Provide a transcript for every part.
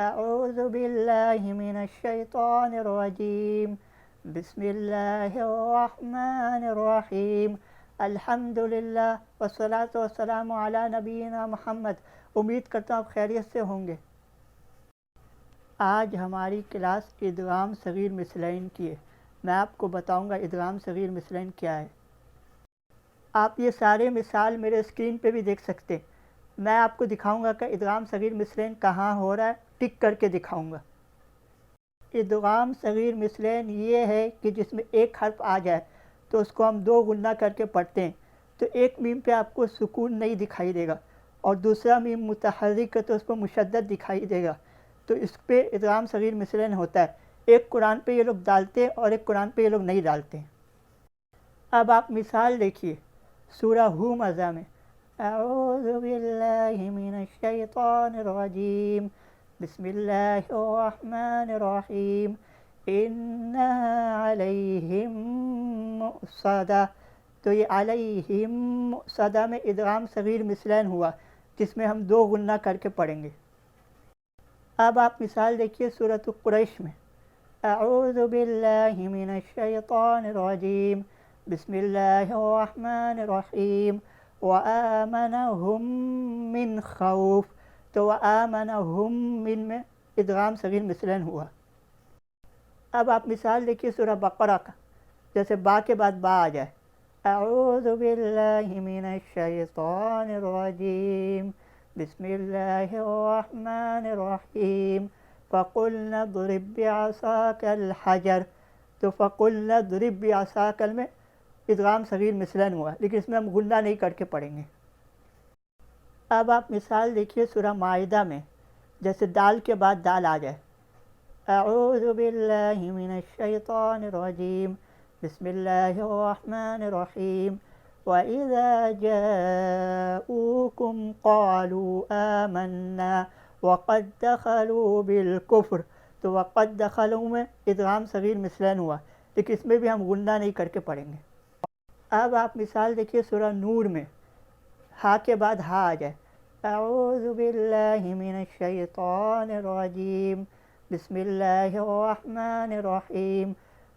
اعوذ باللہ من الشیطان الرجیم بسم اللہ الرحمن الرحیم الحمدللہ والصلاۃ والسلام علی نبینا محمد۔ امید کرتا ہوں آپ خیریت سے ہوں گے۔ آج ہماری کلاس ادغام صغیر مثلین کی ہے۔ میں آپ کو بتاؤں گا ادغام صغیر مثلین کیا ہے۔ آپ یہ سارے مثال میرے اسکرین پہ بھی دیکھ سکتے ہیں۔ میں آپ کو دکھاؤں گا کہ ادغام صغیر مثلین کہاں ہو رہا ہے، ٹک کر کے دکھاؤں گا۔ ادغام صغیر مثلین یہ ہے کہ جس میں ایک حرف آ جائے تو اس کو ہم دو غنہ کر کے پڑھتے ہیں، تو ایک میم پہ آپ کو سکون نہیں دکھائی دے گا اور دوسرا میم متحرک ہے تو اس کو مشدد دکھائی دے گا، تو اس پہ ادغام صغیر مثلین ہوتا ہے۔ ایک قرآن پہ یہ لوگ ڈالتے ہیں اور ایک قرآن پہ یہ لوگ نہیں ڈالتے ہیں۔ اب آپ مثال دیکھیے سورہ ہمزہ میں، اعوذ باللہ من الشیطان الرجیم بسم اللہ الرحمن الرحیم انہا علیہم مؤصدہ، تو یہ علیہم مؤصدہ میں ادغام صغیر مثلین ہوا جس میں ہم دو غنہ کر کے پڑھیں گے۔ اب آپ مثال دیکھیے سورۃ قریش میں، اعوذ باللہ من الشیطان الرجیم بسم اللہ الرحمن الرحیم وآمنہم من خوف، تو وآمنہم من میں ادغام صغیر مثلین ہوا۔ اب آپ مثال دیکھیے سورہ بقرہ کا، جیسے با کے بعد با آ جائے، اعوذ باللہ من الشیطان الرجیم بسم اللہ الرحمن الرحیم فَقُلْنَا اضْرِبْ بِعَصَاكَ الْحَجَرَ، تو فَقُلْنَا اضْرِبْ بِعَصَاكَ میں ادغام صغیر مثلین ہوا، لیکن اس میں ہم غنہ نہیں کر کے پڑھیں گے۔ اب آپ مثال دیکھیے سورہ مائدہ میں، جیسے دال کے بعد دال آ جائے، اعوذ باللہ من الشیطان الرجیم بسم اللہ الرحمن الرحیم وَإِذَا جَاءُوكُمْ قَالُوا آمَنَّا وَقَدْ دَخَلُوا بِالْكُفْرِ، تو وَقَدْ دَخَلُوا میں ادغام صغیر مثلین ہوا، لیکن اس میں بھی ہم غنہ نہیں کر کے پڑھیں گے۔ اب آپ مثال دیکھیے سورہ نور میں، ہا کے بعد ہا آ جائے، اعوذ باللہ من الشیطان الرجیم بسم اللہ الرحمن الرحیم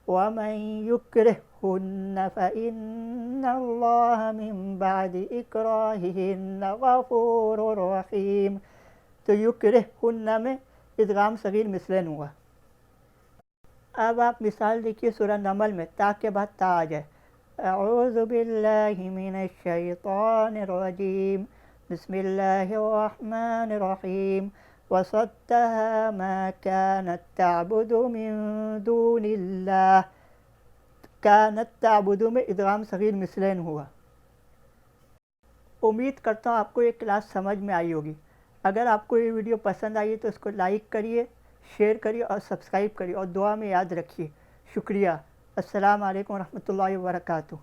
وَمَن يُكْرِههُنَّ فَإِنَّ اللَّهَ مِن بَعْدِ إِكْرَاهِهِنَّ غَفُورٌ رَحِيمٌ، تو یکرہن میں ادغام صغیر مثلین ہوا۔ اب آپ مثال دیکھیے سورہ نمل میں، تا کے بعد تا آ جائے، اعوذ باللہ من الشیطان الرجیم بسم اللہ الرحمن الرحیم وَصَدَّهَا مَا كَانَتْ تَعْبُدُ مِن دُونِ اللَّهِ، كَانَتْ تَعْبُدُ میں ادغام صغیر مثلین ہوا۔ امید کرتا ہوں آپ کو یہ کلاس سمجھ میں آئی ہوگی۔ اگر آپ کو یہ ویڈیو پسند آئی ہے تو اس کو لائک کریے، شیئر کریے اور سبسکرائب کریے اور دعا میں یاد رکھیے۔ شکریہ۔ السلام علیکم ورحمۃ اللہ وبرکاتہ۔